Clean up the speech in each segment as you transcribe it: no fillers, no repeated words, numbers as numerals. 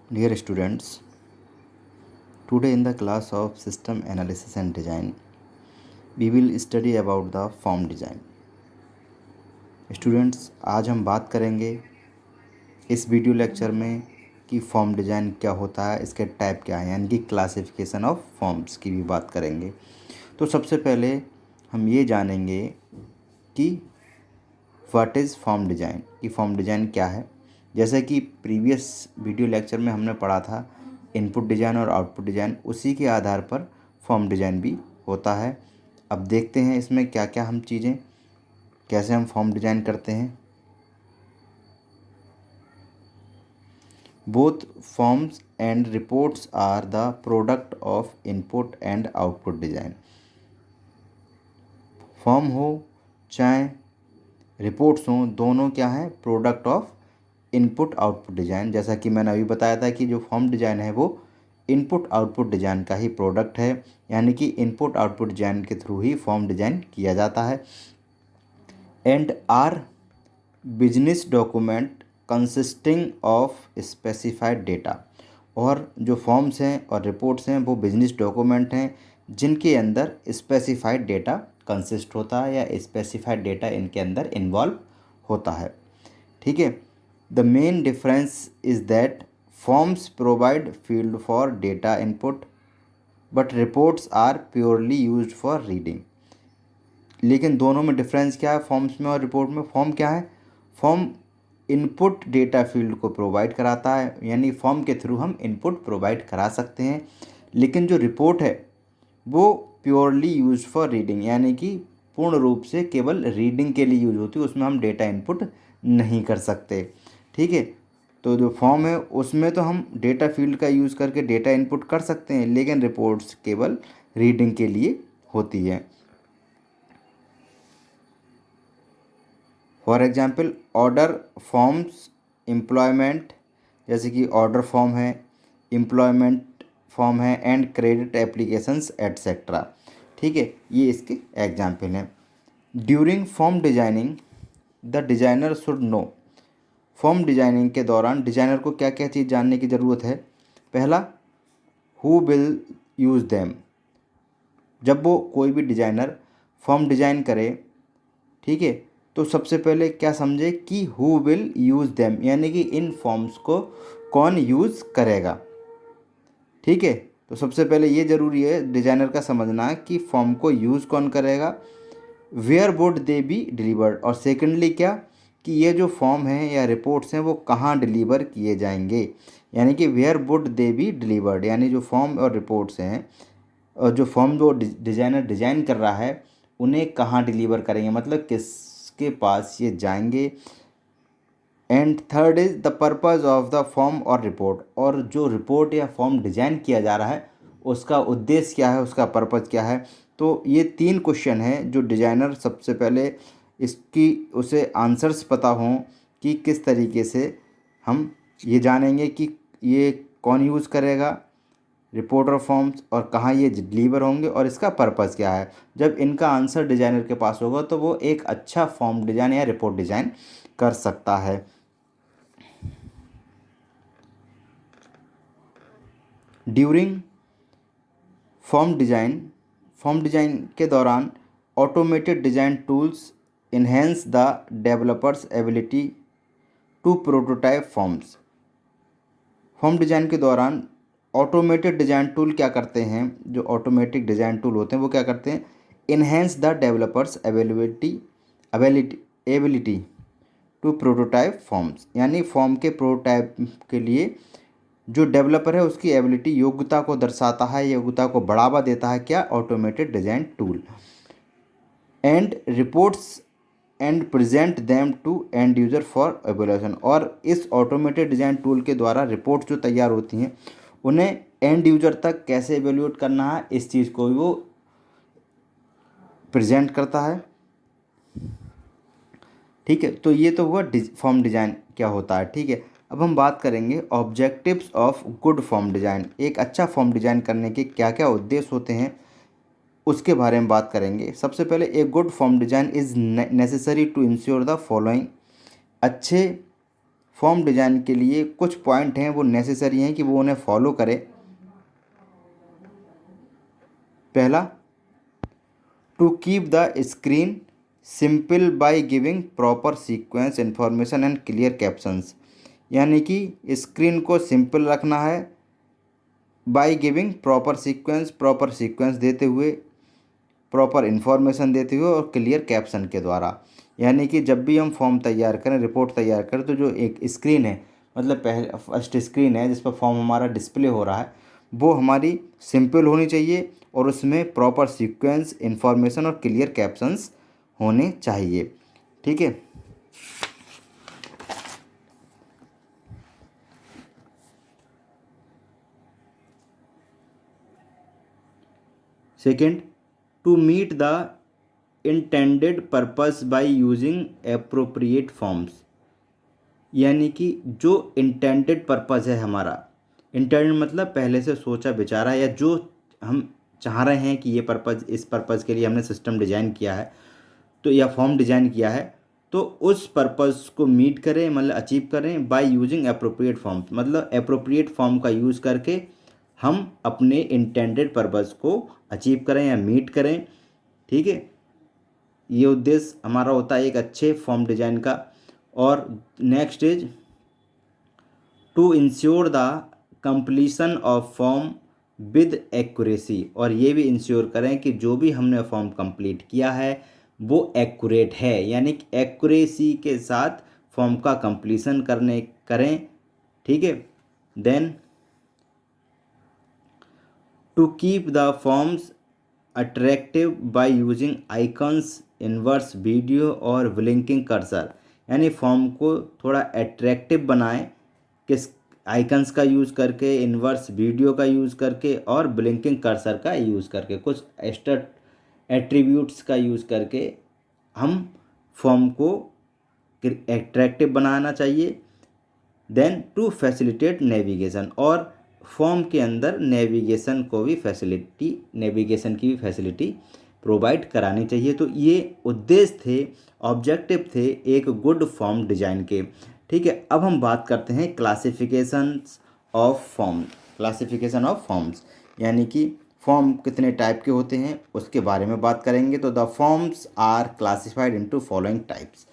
Dear students, today in the class of System Analysis and Design, we will study about the form design. Students, आज हम बात करेंगे इस video lecture में कि फॉर्म डिज़ाइन क्या होता है, इसके टाइप क्या है, यानी कि क्लासिफिकेशन ऑफ फॉर्म्स की भी बात करेंगे। तो सबसे पहले हम ये जानेंगे कि व्हाट इज़ फॉर्म डिज़ाइन, कि फॉर्म डिज़ाइन क्या है। जैसे कि प्रीवियस वीडियो लेक्चर में हमने पढ़ा था इनपुट डिज़ाइन और आउटपुट डिज़ाइन, उसी के आधार पर फॉर्म डिज़ाइन भी होता है। अब देखते हैं इसमें क्या क्या हम चीज़ें, कैसे हम फॉर्म डिज़ाइन करते हैं। Both forms and reports are the product of input and output design. Form हो चाहे रिपोर्ट्स हों, दोनों क्या हैं, product of input output design. जैसा कि मैंने अभी बताया था कि जो फॉर्म डिज़ाइन है वो इनपुट आउटपुट डिज़ाइन का ही प्रोडक्ट है, यानी कि इनपुट आउटपुट डिज़ाइन के थ्रू ही फॉर्म डिज़ाइन किया जाता है। And are business document consisting of specified data. और जो फॉर्म्स हैं और रिपोर्ट्स हैं वो बिजनेस डॉक्यूमेंट हैं जिनके अंदर स्पेसिफाइड डेटा कंसिस्ट होता है या स्पेसिफाइड डेटा इनके अंदर इन्वॉल्व होता है। ठीक है। The main difference is that forms provide field for data input but reports are purely used for reading. लेकिन दोनों में डिफरेंस क्या है, फॉर्म्स में और रिपोर्ट में? फॉर्म क्या है, फॉर्म इनपुट डेटा फील्ड को प्रोवाइड कराता है, यानी फॉर्म के थ्रू हम इनपुट प्रोवाइड करा सकते हैं। लेकिन जो रिपोर्ट है वो प्योरली यूज फॉर रीडिंग, यानी कि पूर्ण रूप से केवल रीडिंग के लिए यूज होती है, उसमें हम डेटा इनपुट नहीं कर सकते। ठीक है। तो जो फॉर्म है उसमें तो हम डेटा फील्ड का यूज़ करके डेटा इनपुट कर सकते हैं, लेकिन रिपोर्ट्स केवल रीडिंग के लिए होती है। For example order forms employment, जैसे कि ऑर्डर फॉर्म है, एम्प्लॉयमेंट फॉर्म है, एंड क्रेडिट एप्लीकेशंस एट्सेट्रा। ठीक है, ये इसके एग्जाम्पल हैं। During form designing the designer should know. Form designing के दौरान डिज़ाइनर को क्या क्या चीज़ जानने की ज़रूरत है। पहला, हु विल यूज़ देम। जब वो कोई भी डिज़ाइनर फॉर्म डिज़ाइन करे, ठीक है, तो सबसे पहले क्या समझे कि हु विल यूज़ देम, यानी कि इन फॉर्म्स को कौन यूज़ करेगा। ठीक है, तो सबसे पहले ये ज़रूरी है डिज़ाइनर का समझना कि फॉर्म को यूज़ कौन करेगा, where would they be delivered, और सेकेंडली क्या कि ये जो फॉर्म है या रिपोर्ट्स हैं वो कहाँ डिलीवर किए जाएंगे, यानी कि where would they be delivered, यानी जो फॉर्म और रिपोर्ट्स हैं और जो फॉर्म जो डिज़ाइनर डिज़ाइन कर रहा है उन्हें कहाँ डिलीवर करेंगे, मतलब किसके पास ये जाएंगे। And third is the purpose of the form और रिपोर्ट, और जो रिपोर्ट या फॉर्म डिज़ाइन किया जा रहा है उसका उद्देश्य क्या है, उसका पर्पज़ क्या है। तो ये 3 क्वेश्चन हैं जो डिज़ाइनर सबसे पहले इसकी उसे आंसर्स पता हों कि किस तरीके से हम ये जानेंगे कि ये कौन यूज़ करेगा रिपोर्ट और फॉर्म्स, और कहाँ ये डिलीवर होंगे, और इसका पर्पज़ क्या है। जब इनका आंसर डिज़ाइनर के पास होगा तो वो एक अच्छा फॉर्म डिज़ाइन या रिपोर्ट डिज़ाइन कर सकता है। ड्यूरिंग फॉर्म डिज़ाइन के दौरान automated design tools enhance the developer's ability to prototype forms. Form design के दौरान ऑटोमेटेड डिज़ाइन टूल क्या करते हैं, जो ऑटोमेटिक डिज़ाइन टूल होते हैं वो क्या करते हैं, enhance the developer's ability to prototype forms, यानी फॉर्म के प्रोटोटाइप के लिए जो डेवलपर है उसकी एबिलिटी, योग्यता को दर्शाता है, योग्यता को बढ़ावा देता है क्या, automated design tool. And reports and present them to end user for evolution, और इस ऑटोमेटेड डिज़ाइन टूल के द्वारा रिपोर्ट जो तैयार होती हैं उन्हें एंड यूज़र तक कैसे एवेल्यूएट करना है, इस चीज़ को भी वो प्रेजेंट करता है। ठीक है, तो ये तो हुआ फॉर्म डिज़ाइन क्या होता है। ठीक है, अब हम बात करेंगे objectives of good form design. एक अच्छा फॉर्म डिज़ाइन करने के क्या क्या उद्देश्य होते हैं उसके बारे में बात करेंगे। सबसे पहले, a good form design is necessary to ensure the following. अच्छे फॉर्म डिजाइन के लिए कुछ पॉइंट हैं वो नेसेसरी हैं कि वो उन्हें फॉलो करें। पहला, to keep the screen simple by giving proper sequence information and clear captions, यानी कि स्क्रीन को सिंपल रखना है बाय गिविंग प्रॉपर सीक्वेंस देते हुए, प्रॉपर इन्फॉर्मेशन देते हुए और क्लियर कैप्शन के द्वारा। यानी कि जब भी हम फॉर्म तैयार करें, रिपोर्ट तैयार करें, तो जो एक स्क्रीन है, मतलब पहले फर्स्ट स्क्रीन है जिस पर फॉर्म हमारा डिस्प्ले हो रहा है, वो हमारी सिंपल होनी चाहिए और उसमें प्रॉपर सीक्वेंस, इन्फॉर्मेशन और क्लियर कैप्शंस होने चाहिए। ठीक है। Second, to meet the intended purpose by using appropriate forms, यानी कि जो इंटेंडेड पर्पस है हमारा, इंटेंडेड मतलब पहले से सोचा विचारा या जो हम चाह रहे हैं कि ये पर्पस, इस पर्पस के लिए हमने सिस्टम डिज़ाइन किया है तो या फॉर्म डिज़ाइन किया है, तो उस पर्पस को मीट करें, मतलब अचीव करें बाय यूजिंग एप्रोप्रिएट फॉर्म्स, मतलब एप्रोप्रिएट फॉर्म का यूज़ करके हम अपने इंटेंडेड पर्पस को अचीव करें या मीट करें। ठीक है, ये उद्देश्य हमारा होता है एक अच्छे फॉर्म डिज़ाइन का। और next is to ensure the completion of form with accuracy, और ये भी इंश्योर करें कि जो भी हमने फॉर्म कंप्लीट किया है वो एक्यूरेट है, यानी कि एक्यूरेसी के साथ फॉर्म का कंप्लीशन करें। ठीक है। Then to keep the forms attractive by using icons, inverse video और ब्लिंकिंग कर्सर, यानी फॉर्म को थोड़ा अट्रैक्टिव बनाएं किस आइकन्स का यूज़ करके, इन्वर्स वीडियो का यूज़ करके और ब्लिंकिंग कर्सर का यूज़ करके, कुछ एक्स्ट्रा एट्रीब्यूट्स का यूज़ करके हम फॉर्म को अट्रैक्टिव बनाना चाहिए। देन टू फैसिलिटेट नेविगेशन, और फॉर्म के अंदर नेविगेशन की भी फैसिलिटी प्रोवाइड करानी चाहिए। तो ये उद्देश्य थे, ऑब्जेक्टिव थे एक गुड फॉर्म डिजाइन के। ठीक है, अब हम बात करते हैं क्लासिफिकेशन ऑफ फॉर्म्स, यानी कि फॉर्म कितने टाइप के होते हैं उसके बारे में बात करेंगे। तो the forms are classified into following types,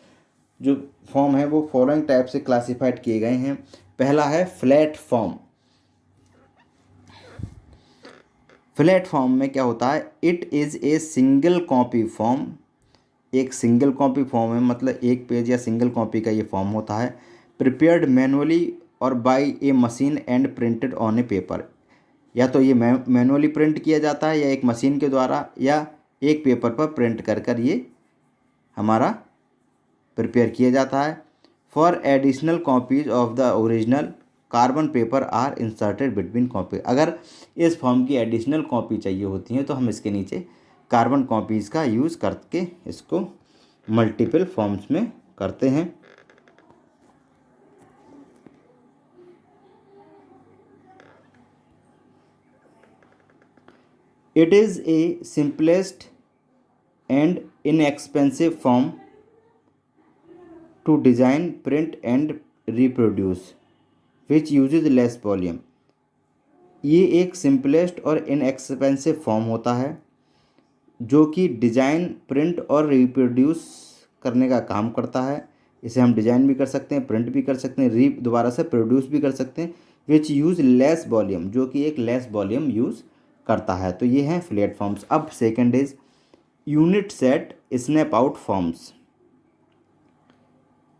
जो फॉर्म है वो फॉलोइंग टाइप से क्लासिफाइड किए गए हैं। पहला है फ्लैट फॉर्म। फ्लैट फॉर्म में क्या होता है, it is a single copy form, एक सिंगल कॉपी फॉर्म है, मतलब एक पेज या सिंगल कॉपी का ये फॉर्म होता है। प्रिपेयर्ड मैनुअली और by a machine and printed on a paper, या तो ये मैनुअली प्रिंट किया जाता है या एक मशीन के द्वारा या एक पेपर पर प्रिंट कर कर ये हमारा प्रिपेयर किया जाता है। For additional copies of the original carbon paper are inserted between copy, अगर इस फॉर्म की एडिशनल कॉपी चाहिए होती है तो हम इसके नीचे कार्बन कॉपीज़ का यूज़ करके इसको मल्टीपल फॉर्म्स में करते हैं। It is a simplest and inexpensive form to design, print and reproduce which uses less volume, ये एक सिंपलेस्ट और इनएक्सपेंसिव फॉर्म होता है जो कि डिज़ाइन, प्रिंट और रिप्रोड्यूस करने का काम करता है। इसे हम डिज़ाइन भी कर सकते हैं, प्रिंट भी कर सकते हैं, दोबारा से प्रोड्यूस भी कर सकते हैं। विच यूज़ लेस वॉल्यूम, जो कि एक लेस वॉल्यूम यूज़ करता है। तो ये हैं फ्लैट फॉर्म्स। अब second is unit set snap out forms.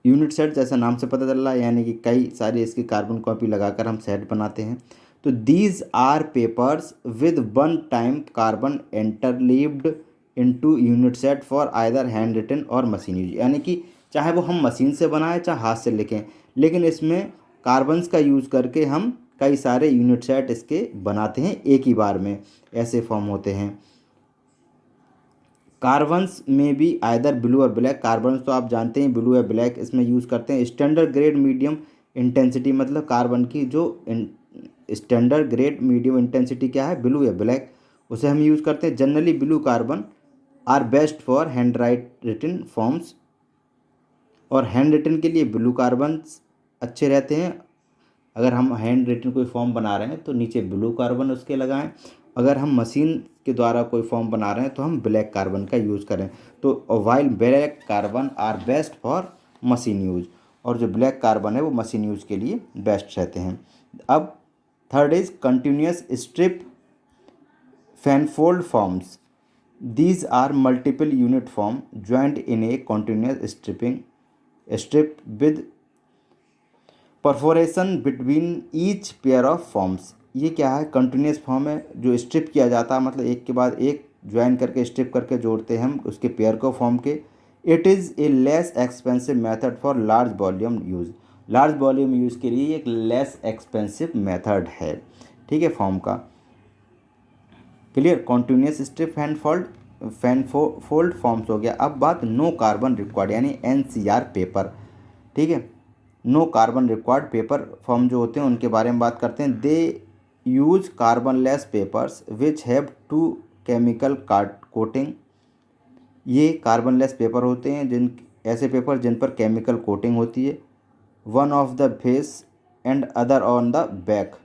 Unit set जैसा नाम से पता चल रहा है, यानी कि कई सारी इसकी कार्बन कॉपी लगाकर हम सेट बनाते हैं। तो these are papers with one time carbon interleaved into unit set for either hand written और मशीन यूज, यानी कि चाहे वो हम मशीन से बनाएं चाहे हाथ से लिखें, लेकिन इसमें कार्बन्स का यूज़ करके हम कई सारे यूनिट सेट इसके बनाते हैं एक ही बार में। ऐसे फॉर्म होते हैं। कार्बन्स में भी आइदर ब्लू और ब्लैक, कार्बन्स तो आप जानते हैं ब्लू या ब्लैक इसमें यूज़ करते हैं। स्टैंडर्ड ग्रेड मीडियम इंटेंसिटी, मतलब कार्बन की जो स्टैंडर्ड ग्रेड मीडियम इंटेंसिटी क्या है, ब्लू या ब्लैक, उसे हम यूज़ करते हैं। Generally blue carbon are best for hand written forms, और हैंड रिटन के लिए ब्लू कार्बन्स अच्छे रहते हैं। अगर हम हैंड रिटन कोई फॉर्म बना रहे हैं तो नीचे ब्लू कार्बन उसके लगाएं। अगर हम मशीन के द्वारा कोई फॉर्म बना रहे हैं तो हम ब्लैक कार्बन का यूज़ करें। तो while black carbon are best for machine use, और जो ब्लैक कार्बन है वो मशीन यूज के लिए बेस्ट रहते हैं। अब third is continuous strip fanfold forms. These are multiple unit form joined in a continuous strip with perforation between each pair of forms। ये क्या है? कंटिन्यूस फॉर्म है जो स्ट्रिप किया जाता है, मतलब एक के बाद एक ज्वाइन करके स्ट्रिप करके जोड़ते हैं हम उसके पेयर को फॉर्म के। It is A less expensive method for large volume use. Large volume use के लिए एक लेस एक्सपेंसिव मेथड है, ठीक है, फॉर्म का। Clear? Continuous strip fanfold forms हो गया। अब बात नो कार्बन रिक्वायर्ड यानी NCR पेपर, ठीक है। No carbon required paper form जो होते हैं उनके बारे में बात करते हैं। They use carbonless papers which have two chemical coating. ये कार्बनलेस पेपर होते हैं ऐसे पेपर जिन पर केमिकल कोटिंग होती है। One of the face and other on the back.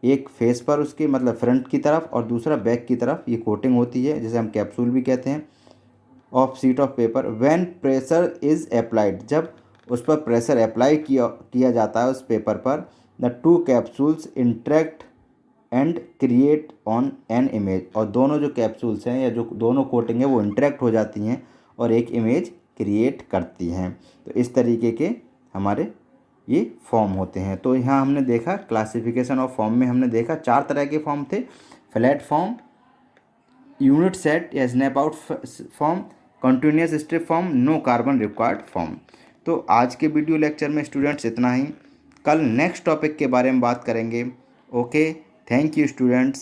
एक फेस पर उसके मतलब फ्रंट की तरफ और दूसरा बैक की तरफ ये कोटिंग होती है, जिसे हम कैप्सूल भी कहते हैं। Of sheet of paper when pressure is applied. जब उस पर प्रेशर अप्लाई किया जाता है उस पेपर पर, the two capsules interact and create on an image. और दोनों जो कैप्सूल्स हैं या जो दोनों कोटिंग है वो इंटरेक्ट हो जाती हैं और एक इमेज क्रिएट करती हैं। तो इस तरीके के हमारे ये फॉर्म होते हैं। तो यहाँ हमने देखा क्लासिफिकेशन ऑफ फॉर्म में हमने देखा 4 तरह के फॉर्म थे। फ्लैट फॉर्म, यूनिट सेट या snap out form, continuous strip form, no carbon required form. तो आज के वीडियो लेक्चर में स्टूडेंट्स इतना ही। कल नेक्स्ट टॉपिक के बारे में बात करेंगे। Okay, thank you students.